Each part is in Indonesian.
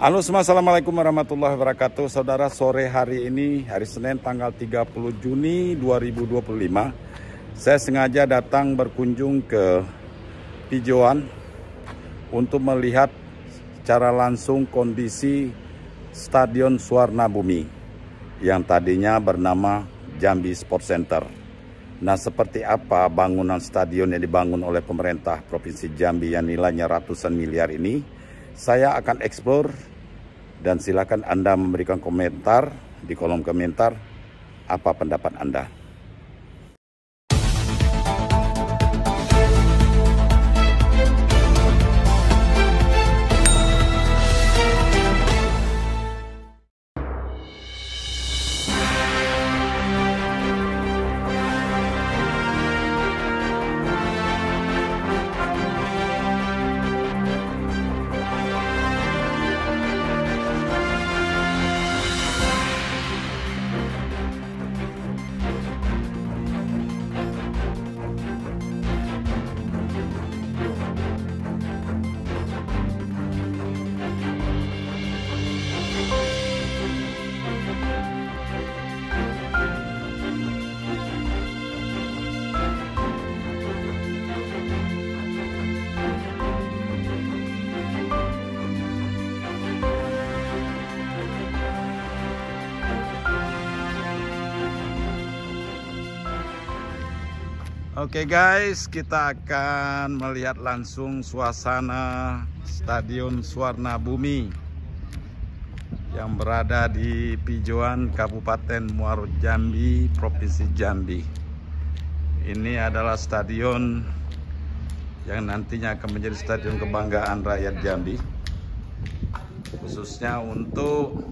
Halo semua, assalamualaikum warahmatullahi wabarakatuh. Saudara, sore hari ini, hari Senin tanggal 30 Juni 2025, saya sengaja datang berkunjung ke Pijoan untuk melihat secara langsung kondisi Stadion Suwarna Bumi yang tadinya bernama Jambi Sport Center. Nah, seperti apa bangunan stadion yang dibangun oleh pemerintah Provinsi Jambi yang nilainya ratusan miliar ini? Saya akan eksplor dan silakan Anda memberikan komentar di kolom komentar apa pendapat Anda. Oke guys, kita akan melihat langsung suasana Stadion Suwarna Bumi yang berada di Pijoan, Kabupaten Muaro Jambi, Provinsi Jambi. Ini adalah stadion yang nantinya akan menjadi stadion kebanggaan rakyat Jambi, khususnya untuk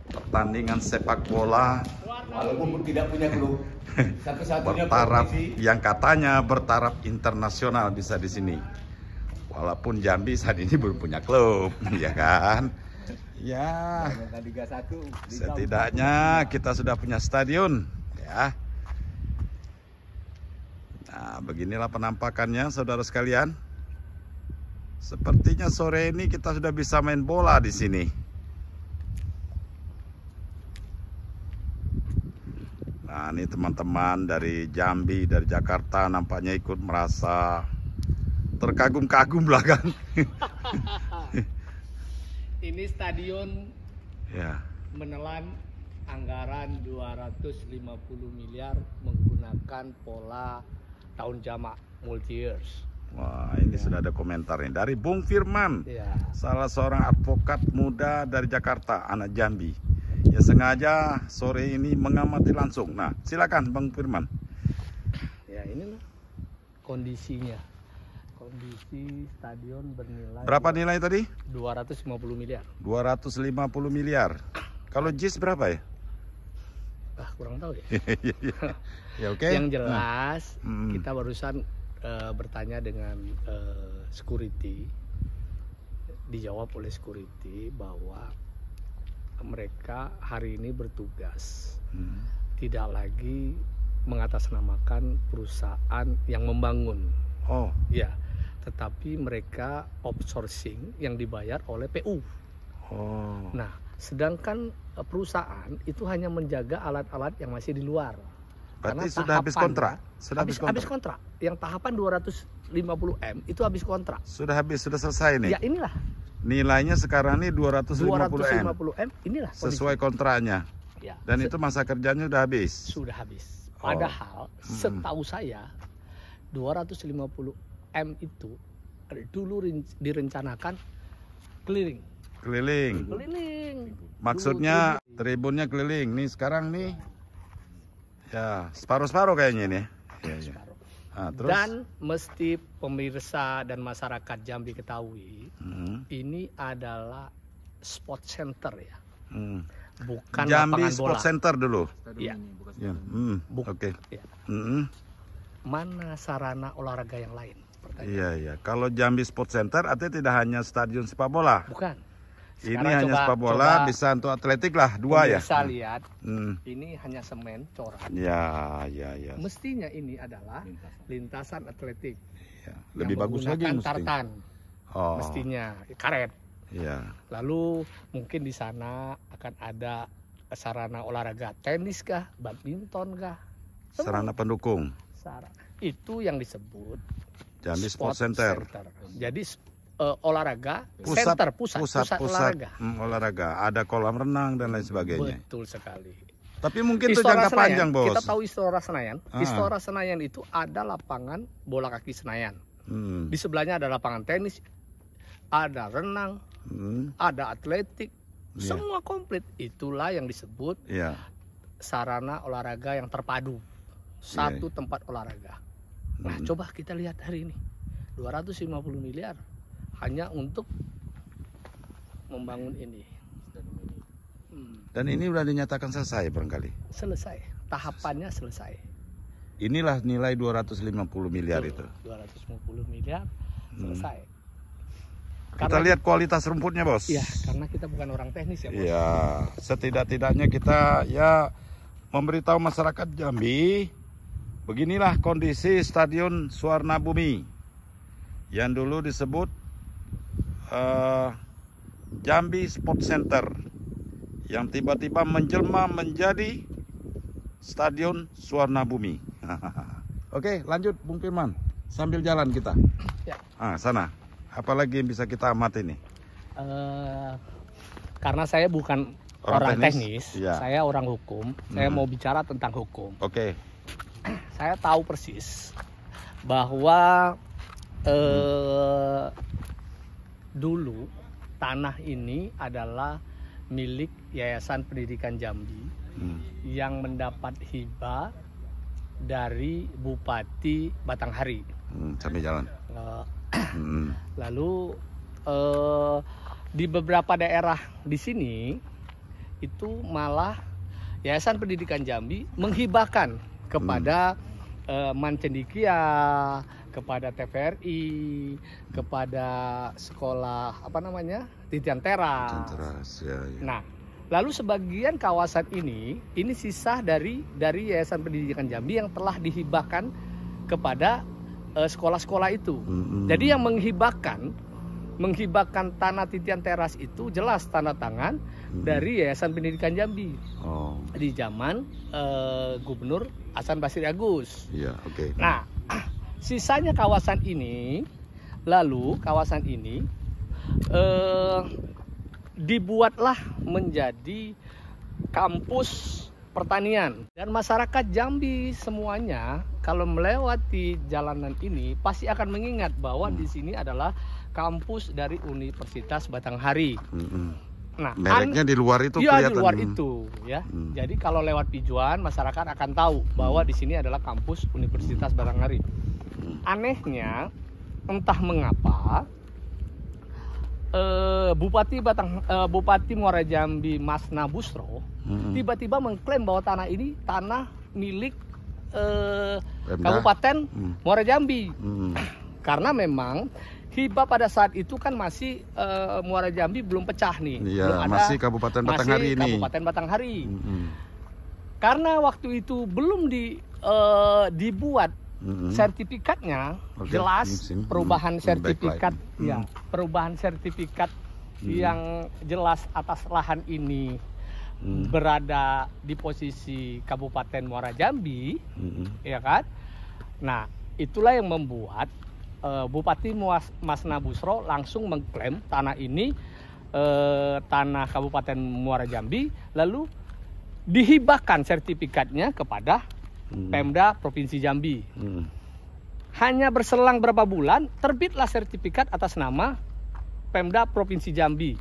pertandingan sepak bola walaupun tidak punya klub. Bertaraf yang katanya bertaraf internasional bisa di sini. Walaupun Jambi saat ini belum punya klub, ya kan? Ya. Setidaknya kita sudah punya stadion, ya. Nah, beginilah penampakannya, saudara sekalian. Sepertinya sore ini kita sudah bisa main bola di sini. Nah, ini teman-teman dari Jambi, dari Jakarta nampaknya ikut merasa terkagum-kagum lah kan. Ini stadion ya, menelan anggaran 250 miliar menggunakan pola tahun jamak multi years. Wah, ini sudah ada komentarnya dari Bung Firman, salah seorang advokat muda dari Jakarta, anak Jambi. Ya, sengaja sore ini mengamati langsung. Nah, silakan Bang Firman. Ya, ini kondisinya. Kondisi stadion bernilai berapa nilai tadi? 250 miliar. 250 miliar. Kalau JIS berapa ya? Kurang tahu ya. Ya, oke. Yang jelas, kita barusan bertanya dengan security. Dijawab oleh security bahwa mereka hari ini bertugas tidak lagi mengatasnamakan perusahaan yang membangun. Oh ya, tetapi mereka outsourcing yang dibayar oleh PU. Oh. Nah, sedangkan perusahaan itu hanya menjaga alat-alat yang masih di luar. Berarti sudah habis kontrak? Sudah habis kontrak. Yang tahapan 250 M itu habis kontrak. Sudah habis, sudah selesai nih. Ya, inilah. Nilainya sekarang ini 250 M. Inilah sesuai kontraknya. Ya. Dan itu masa kerjanya sudah habis. Sudah habis. Padahal setahu saya 250 M itu dulu direncanakan keliling. Maksudnya tribunnya keliling. Nih sekarang nih ya separuh-separuh kayaknya nih. Ya. Nah, terus? Dan mesti pemirsa dan masyarakat Jambi ketahui, ini adalah sport center ya, bukan Jambi lapangan Sport bola. Center dulu. Iya. Ya. Oke. Ya. Mana sarana olahraga yang lain? Iya. Kalau Jambi Sport Center artinya tidak hanya stadion sepak bola. Bukan. Sekarang ini hanya sepak bola, bisa untuk atletik lah, dua ya. Bisa lihat, ini hanya semen corak. Ya. Mestinya ini adalah lintasan atletik. Ya. Lebih bagus lagi mestinya. Tartan. Oh. Mestinya karet. Iya. Lalu mungkin di sana akan ada sarana olahraga tenis kah, badminton kah? Sarana pendukung. Itu yang disebut Jambi Sport Center. Jadi olahraga Pusat olahraga. Olahraga. Ada kolam renang dan lain sebagainya. Betul sekali. Tapi mungkin itu Istora jangka panjang, Bos. Kita tahu Istora Senayan. Istora Senayan itu ada lapangan bola kaki Senayan. Di sebelahnya ada lapangan tenis, ada renang, ada atletik, semua komplit. Itulah yang disebut sarana olahraga yang terpadu. Satu tempat olahraga. Nah, coba kita lihat hari ini. 250 miliar hanya untuk membangun ini. Dan ini sudah dinyatakan selesai barangkali. Selesai. Tahapannya selesai. Inilah nilai 250 miliar itu. 250 miliar selesai. Kita lihat kualitas rumputnya, Bos. Iya, karena kita bukan orang teknis ya, Bos. Iya, setidak-tidaknya kita ya memberitahu masyarakat Jambi, beginilah kondisi Stadion Suwarna Bumi yang dulu disebut Jambi Sport Center, yang tiba-tiba menjelma menjadi Stadion Suwarna Bumi. Oke, lanjut Bung Firman. Sambil jalan kita. Ya. Sana. Apalagi yang bisa kita amati nih? Karena saya bukan orang teknis, ya. Saya orang hukum. Saya mau bicara tentang hukum. Oke. Saya tahu persis bahwa dulu tanah ini adalah milik Yayasan Pendidikan Jambi yang mendapat hibah dari Bupati Batanghari. Sambil jalan. Lalu di beberapa daerah di sini itu malah Yayasan Pendidikan Jambi menghibahkan kepada Mancendikia, kepada TVRI, kepada sekolah Titian Teras. Ya. Nah, lalu sebagian kawasan ini sisa dari Yayasan Pendidikan Jambi yang telah dihibahkan kepada sekolah-sekolah itu. Jadi yang menghibahkan tanah Titian Teras itu jelas tanda tangan dari Yayasan Pendidikan Jambi. Di zaman Gubernur Hasan Basri Agus. Iya, oke. Nah, sisanya kawasan ini, dibuatlah menjadi kampus pertanian, dan masyarakat Jambi semuanya kalau melewati jalanan ini pasti akan mengingat bahwa di sini adalah kampus dari Universitas Batanghari. Nah, mereknya di luar itu kelihatan. Di luar itu, ya. Jadi kalau lewat Pijuan masyarakat akan tahu bahwa di sini adalah kampus Universitas Batanghari. Anehnya, entah mengapa Bupati Muara Jambi Masna Busro tiba-tiba mengklaim bahwa tanah ini tanah milik Kabupaten Muara Jambi. Karena memang hibah pada saat itu kan masih Muara Jambi belum pecah nih. Iya, belum ada, masih Kabupaten Batanghari ini. Kabupaten Batanghari. Karena waktu itu belum dibuat sertifikatnya, jelas perubahan sertifikat, perubahan sertifikat yang jelas atas lahan ini berada di posisi Kabupaten Muara Jambi, ya kan? Nah, itulah yang membuat Bupati Masna Busro langsung mengklaim tanah ini tanah Kabupaten Muara Jambi, lalu dihibahkan sertifikatnya kepada Pemda Provinsi Jambi. Hanya berselang berapa bulan terbitlah sertifikat atas nama Pemda Provinsi Jambi.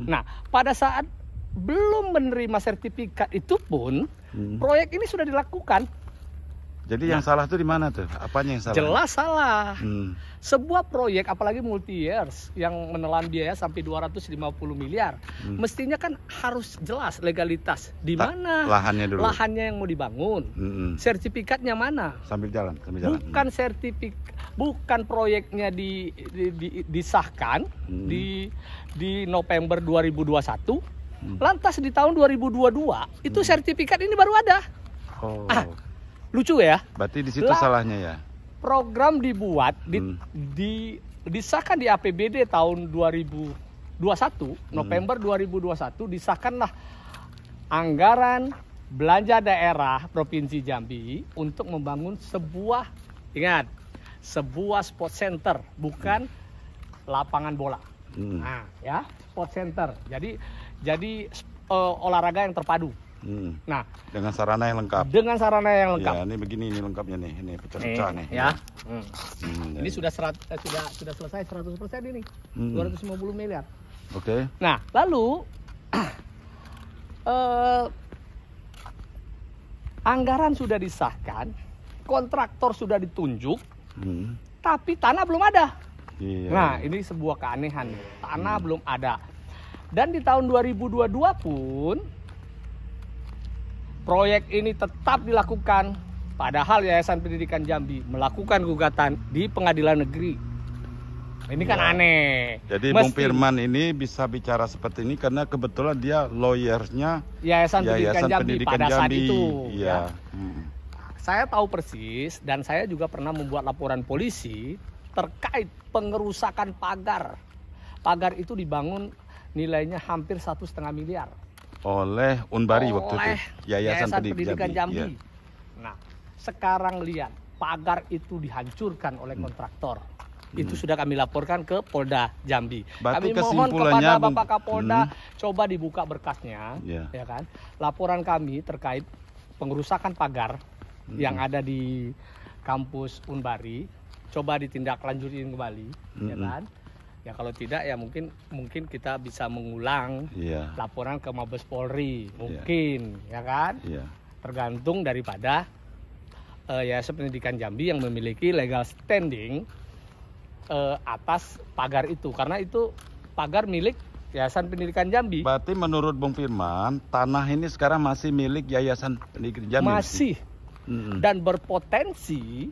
Nah, pada saat belum menerima sertifikat itu pun proyek ini sudah dilakukan. Jadi yang salah itu di mana tuh? Apanya yang salah? Jelas salah. Sebuah proyek apalagi multi years yang menelan biaya sampai 250 miliar. Mestinya kan harus jelas legalitas. Di mana lahannya dulu. Lahannya yang mau dibangun. Sertifikatnya mana? Sambil jalan. Bukan bukan proyeknya disahkan di November 2021. Lantas di tahun 2022 itu sertifikat ini baru ada. Lucu ya? Berarti di situ salahnya ya. Program dibuat disahkan di APBD tahun 2021 November 2021 disahkanlah anggaran belanja daerah Provinsi Jambi untuk membangun sebuah sport center, bukan lapangan bola. Nah, ya, sport center. Jadi olahraga yang terpadu. Nah, dengan sarana yang lengkap. Ya, ini begini ini lengkapnya nih. Ini pecah-pecah nih. Ya. Ini sudah selesai 100% ini. 250 miliar. Oke. Nah, lalu anggaran sudah disahkan, kontraktor sudah ditunjuk, tapi tanah belum ada. Iya. Nah, ini sebuah keanehan. Tanah belum ada. Dan di tahun 2022 pun proyek ini tetap dilakukan, padahal Yayasan Pendidikan Jambi melakukan gugatan di Pengadilan Negeri. Ini kan aneh. Jadi Bung Firman ini bisa bicara seperti ini karena kebetulan dia lawyersnya Yayasan Pendidikan Jambi pada saat itu. Iya. Saya tahu persis dan saya juga pernah membuat laporan polisi terkait pengerusakan pagar. Pagar itu dibangun nilainya hampir 1,5 miliar. Oleh Unbari waktu itu, Yayasan Pendidikan Jambi. Ya. Nah, sekarang lihat, pagar itu dihancurkan oleh kontraktor. Itu sudah kami laporkan ke Polda Jambi. Berarti kami mohon kepada Bapak Kapolda coba dibuka berkasnya, ya kan? Laporan kami terkait pengerusakan pagar yang ada di kampus Unbari, coba ditindaklanjutin kembali, ya kan? Ya kalau tidak ya mungkin kita bisa mengulang laporan ke Mabes Polri, mungkin ya kan? Tergantung daripada Yayasan Pendidikan Jambi yang memiliki legal standing atas pagar itu, karena itu pagar milik Yayasan Pendidikan Jambi. Berarti menurut Bung Firman, tanah ini sekarang masih milik Yayasan Pendidikan Jambi. Masih. Dan berpotensi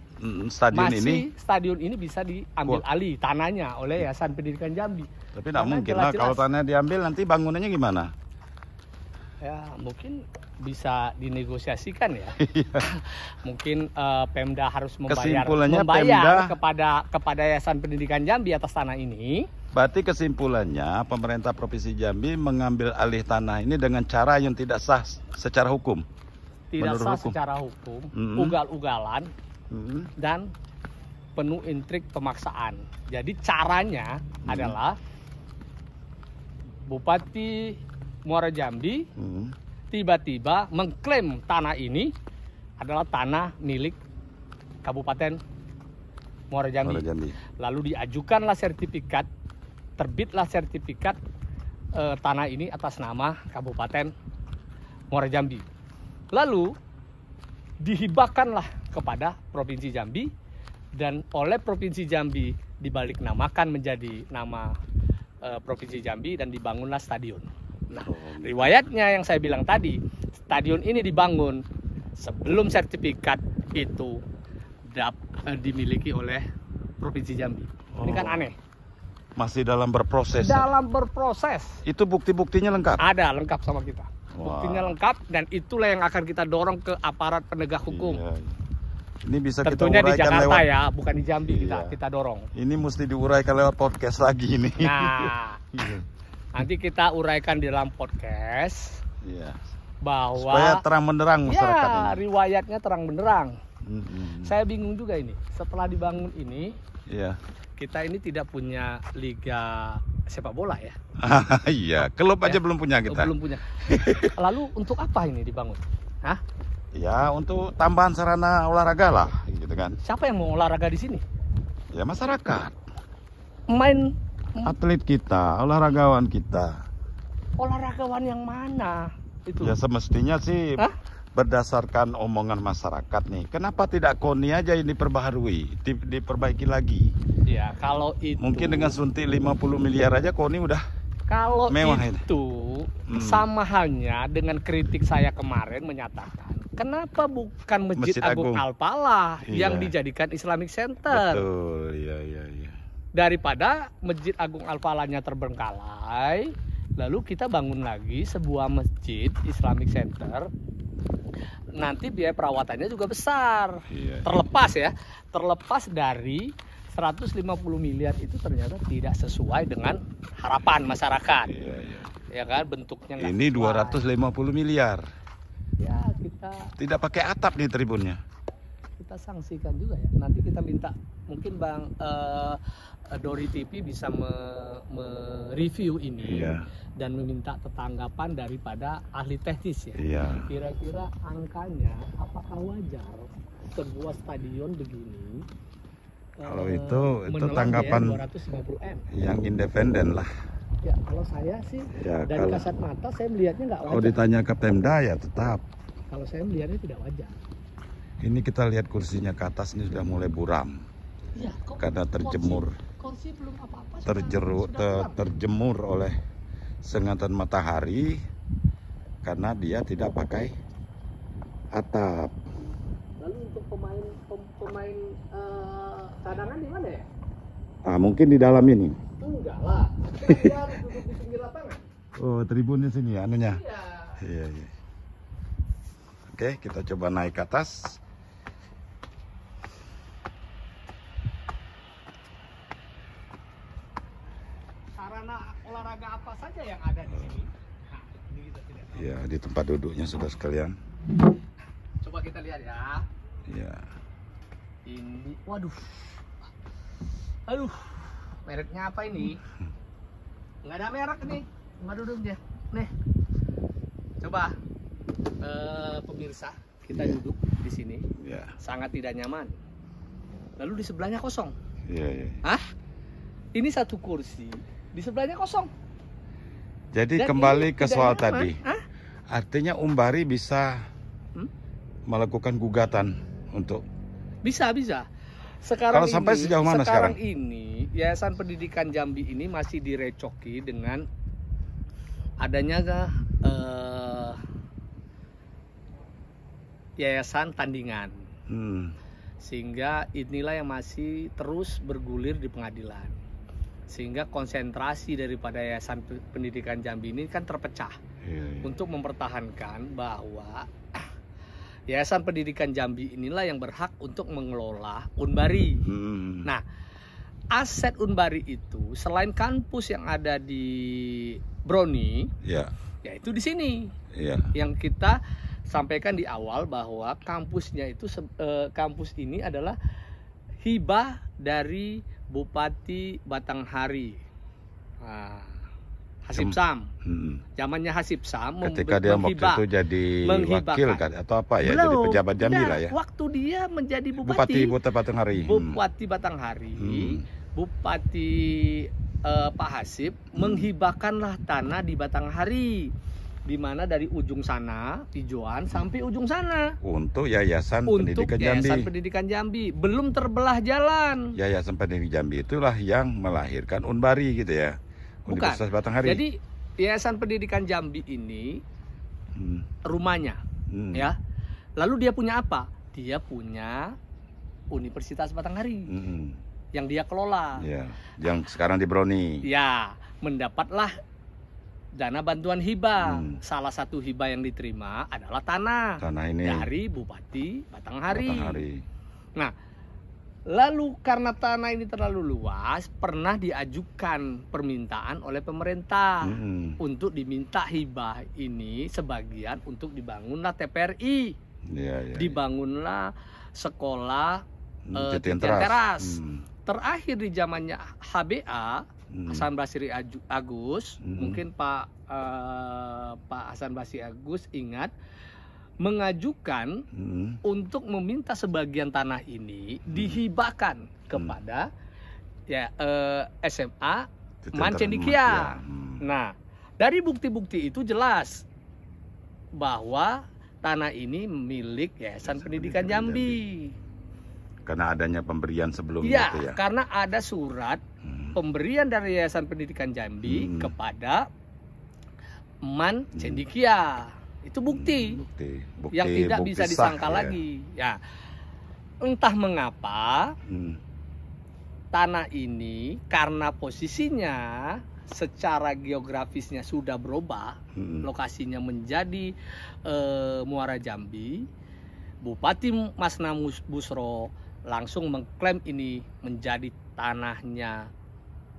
stadion ini bisa diambil alih tanahnya oleh Yayasan Pendidikan Jambi. Tapi tidak mungkin lah kalau tanah diambil nanti bangunannya gimana? Ya mungkin bisa dinegosiasikan ya. Mungkin Pemda harus membayar kepada Yayasan Pendidikan Jambi atas tanah ini. Berarti kesimpulannya pemerintah Provinsi Jambi mengambil alih tanah ini dengan cara yang tidak sah secara hukum. Tidak sah secara hukum, ugal-ugalan, dan penuh intrik pemaksaan. Jadi caranya adalah Bupati Muara Jambi tiba-tiba mengklaim tanah ini adalah tanah milik Kabupaten Muara Jambi. Lalu diajukanlah sertifikat, terbitlah sertifikat tanah ini atas nama Kabupaten Muara Jambi. Lalu dihibahkanlah kepada Provinsi Jambi, dan oleh Provinsi Jambi dibalik namakan menjadi nama Provinsi Jambi dan dibangunlah stadion. Nah, riwayatnya yang saya bilang tadi, stadion ini dibangun sebelum sertifikat itu dimiliki oleh Provinsi Jambi. Ini kan aneh. Masih dalam berproses. Itu bukti-buktinya lengkap? Ada, lengkap sama kita. Buktinya lengkap, dan itulah yang akan kita dorong ke aparat penegak hukum. Ini bisa tentunya kita uraikan di Jakarta lewat, ya, bukan di Jambi. Kita dorong. Ini mesti diuraikan lewat podcast lagi ini. Nah, nanti kita uraikan di dalam podcast bahwa supaya terang benderang masyarakat ini. Riwayatnya terang benderang. Saya bingung juga ini. Setelah dibangun ini, kita ini tidak punya liga sepak bola ya. Iya, klub aja belum punya kita. Belum punya. Lalu untuk apa ini dibangun? Hah? Ya untuk tambahan sarana olahraga lah, gitu kan. Siapa yang mau olahraga di sini? Ya masyarakat. Atlet kita, olahragawan kita. Olahragaan yang mana? Itu. Ya semestinya sih berdasarkan omongan masyarakat nih. Kenapa tidak KONI aja ini diperbaharui, diperbaiki lagi? Ya kalau itu. Mungkin dengan suntik 50 miliar aja KONI udah. Kalau mewah itu sama halnya dengan kritik saya kemarin menyatakan, kenapa bukan Masjid Agung Al-Falah yang dijadikan Islamic Center? Betul, iya. Daripada Masjid Agung Al-Falahnya terbengkalai, lalu kita bangun lagi sebuah masjid Islamic Center. Nanti biaya perawatannya juga besar. Terlepas dari 100 150 miliar itu ternyata tidak sesuai dengan harapan masyarakat. Iya, iya. Ya kan, bentuknya nggak Ini sesuai. 250 miliar. Ya, kita Tidak pakai atap nih tribunnya. sanksikan juga ya. Nanti kita minta mungkin Bang Dori TV bisa mereview ini Iya. dan meminta tanggapan daripada ahli teknis ya. Iya. Kira-kira angkanya apakah wajar sebuah stadion begini? Kalau itu menelan tanggapan biaya 250 M. yang independen lah. Ya, kalau saya sih Ya, dari kalau- kasat mata saya melihatnya nggak Kalau wajar. ditanya ke Pemda ya tetap. Kalau saya melihatnya tidak wajar. Ini kita lihat kursinya ke atas ini sudah mulai buram Ya, kok karena terjemur, kursi belum apa-apa. terjemur oleh sengatan matahari karena dia tidak pakai atap. Lalu untuk pemain cadangan di mana ya? Ah, mungkin di dalam ini. Enggak lah. Dia harus duduk di pinggir lapangan. Oh, tribunnya sini anunya. Iya. Iya, iya. Oke, kita coba naik ke atas. Sarana olahraga apa saja yang ada di sini? Nah, ini kita tidak tahu. Ya, di tempat duduknya sudah sekalian. Coba kita lihat ya. Ya. Ini, waduh. Aduh, mereknya apa ini? Nggak ada merek nih. Cuma duduk dia. Nih. Coba pemirsa, kita Iya. duduk di sini. Ya. Sangat tidak nyaman. Lalu di sebelahnya kosong. Iya, iya. Hah? Ini satu kursi, di sebelahnya kosong. Jadi Dan kembali ini ke tidak soal nyaman. tadi. Hah? Artinya Umbari bisa melakukan gugatan untuk Bisa. Sekarang Kalau sampai sejauh mana sekarang? ini Yayasan Pendidikan Jambi ini masih direcoki dengan adanya yayasan tandingan. Sehingga inilah yang masih terus bergulir di pengadilan. Sehingga konsentrasi daripada Yayasan Pendidikan Jambi ini kan terpecah. Iya. Untuk mempertahankan bahwa Yayasan Pendidikan Jambi inilah yang berhak untuk mengelola Unbari. Nah, aset Unbari itu selain kampus yang ada di Broni, Ya. yaitu di sini. Iya. Yang kita sampaikan di awal bahwa kampusnya itu kampus ini adalah hibah dari Bupati Batanghari. Nah, Hasib Sam. Zamannya Hasib Sam Ketika dia waktu itu jadi wakil kan atau apa ya, jadi pejabat Jambi lah ya. Waktu dia menjadi Bupati Batanghari. Bupati Batanghari, Bupati Pak Hasib menghibahkanlah tanah di Batanghari, di mana dari ujung sana Pijoan sampai ujung sana Untuk Yayasan untuk Pendidikan Jambi. Yayasan Pendidikan Jambi, belum terbelah jalan. Yayasan Pendidikan Jambi itulah yang melahirkan Unbari gitu ya. Bukan. Universitas Batanghari. Jadi Yayasan Pendidikan Jambi ini rumahnya, ya. Lalu dia punya apa? Dia punya Universitas Batanghari yang dia kelola. Ya, yang sekarang di Broni. Ya, mendapatlah dana bantuan hibah. Salah satu hibah yang diterima adalah tanah ini dari Bupati Batanghari. Nah, lalu karena tanah ini terlalu luas, pernah diajukan permintaan oleh pemerintah untuk diminta hibah ini sebagian untuk dibangunlah TPRI, dibangunlah sekolah titian teras. Terakhir di zamannya HBA, Hasan Basri Agus, mungkin Pak Hasan Basri Agus ingat, mengajukan untuk meminta sebagian tanah ini dihibahkan kepada SMA Mancendikia. Nah, dari bukti-bukti itu jelas bahwa tanah ini milik Yayasan Pendidikan Jambi. Karena adanya pemberian sebelumnya Iya, itu ya. karena ada surat pemberian dari Yayasan Pendidikan Jambi kepada Mancendikia. Itu bukti yang tidak bisa disangka lagi. Ya, entah mengapa tanah ini karena posisinya secara geografisnya sudah berubah, lokasinya menjadi Muara Jambi. Bupati Masna Busro langsung mengklaim ini menjadi tanahnya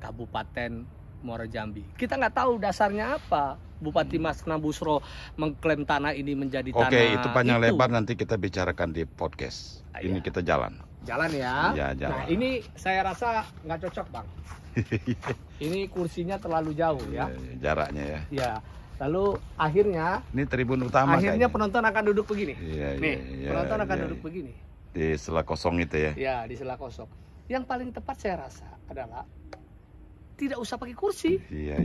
Kabupaten Muara Jambi. Kita nggak tahu dasarnya apa. Bupati Mas Nambusro mengklaim tanah ini menjadi tanah. Oke, itu panjang lebar nanti kita bicarakan di podcast. Ini kita jalan. Jalan ya. Ya, jalan. Nah, ini saya rasa nggak cocok, Bang. Ini kursinya terlalu jauh ya. Jaraknya ya. Ya. Lalu akhirnya ini tribun utama. Akhirnya kayaknya. Penonton akan duduk begini. Iya, nih, iya, penonton akan iya, duduk begini. Di sela kosong itu ya. Ya, di sela kosong. Yang paling tepat saya rasa adalah tidak usah pakai kursi. Iya.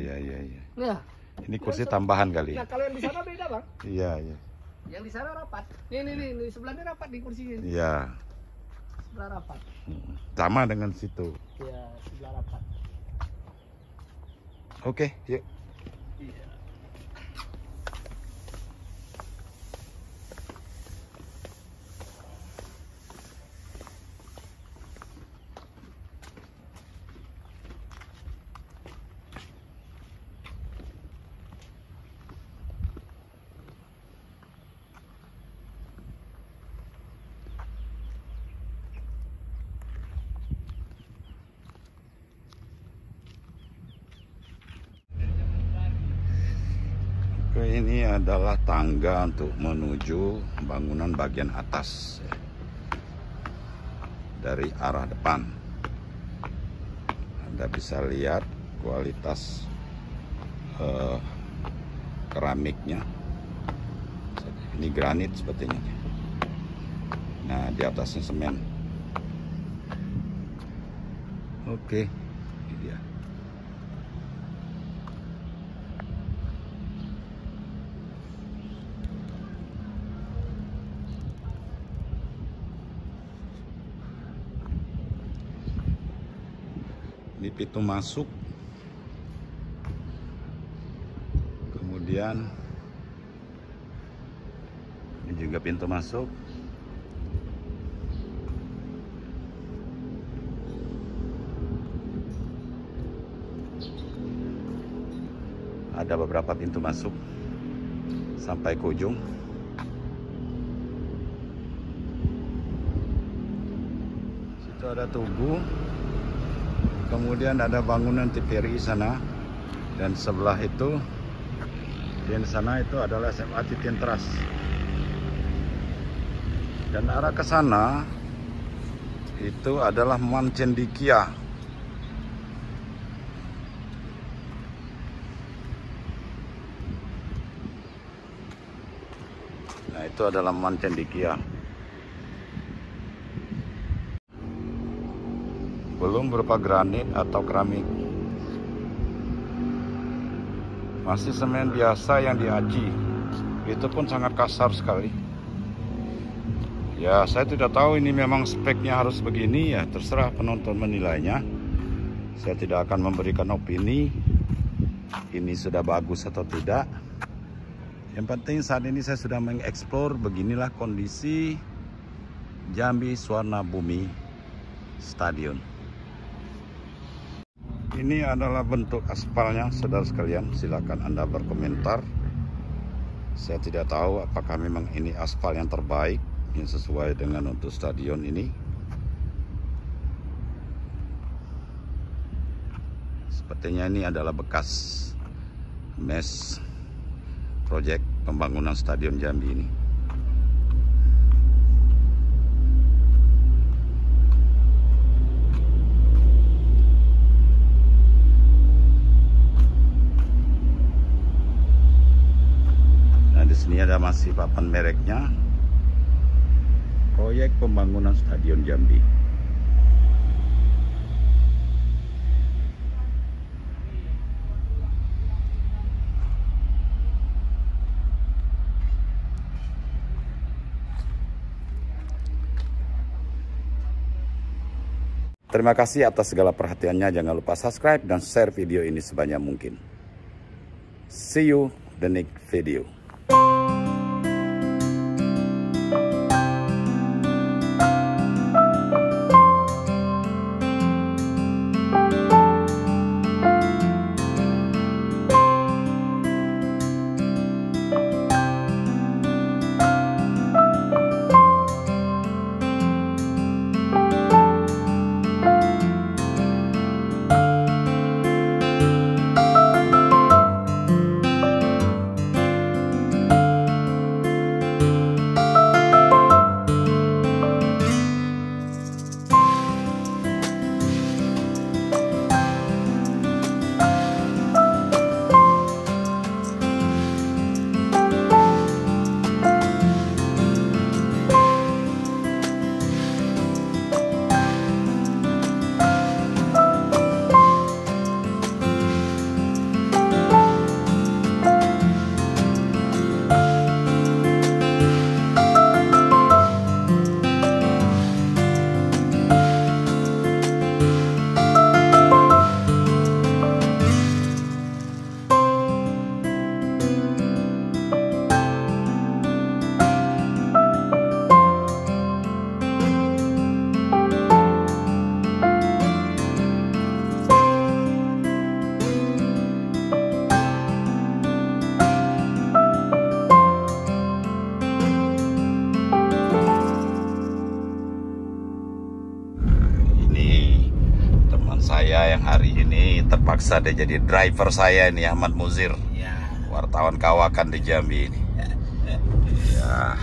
Nah, ini kursi tambahan kali. Nah, kalau yang di sana beda, Bang. Iya. Yang di sana rapat. Nih, sebelahnya rapat di kursinya. Iya. Sebelah rapat. Sama dengan situ. Iya, sebelah rapat. Oke, yuk. Iya. Ini adalah tangga untuk menuju bangunan bagian atas dari arah depan. Anda bisa lihat kualitas keramiknya. Ini granit sepertinya. Nah, di atasnya semen. Oke, ini dia. Ini pintu masuk, kemudian ini juga pintu masuk. Ada beberapa pintu masuk sampai ke ujung. Situ ada tugu. Kemudian ada bangunan TVRI sana, dan sebelah itu di sana itu adalah SMA Titientras. Dan arah ke sana itu adalah Mancendikia. Nah, itu adalah Mancendikia. Belum berupa granit atau keramik, masih semen biasa yang diaci, itu pun sangat kasar sekali. Ya, saya tidak tahu ini memang speknya harus begini, ya terserah penonton menilainya. Saya tidak akan memberikan opini ini sudah bagus atau tidak. Yang penting saat ini saya sudah mengeksplor beginilah kondisi Jambi Swarnabumi Stadion. Ini adalah bentuk aspalnya, saudara sekalian. Silakan Anda berkomentar. Saya tidak tahu apakah memang ini aspal yang terbaik, yang sesuai dengan untuk stadion ini. Sepertinya ini adalah bekas mes proyek pembangunan Stadion Jambi ini. Ini ada masih papan mereknya, proyek pembangunan Stadion Jambi. Terima kasih atas segala perhatiannya. Jangan lupa subscribe dan share video ini sebanyak mungkin. See you the next video. saya yang hari ini terpaksa dia jadi driver saya ini, Ahmad Muzir, wartawan kawakan di Jambi ini. Ya.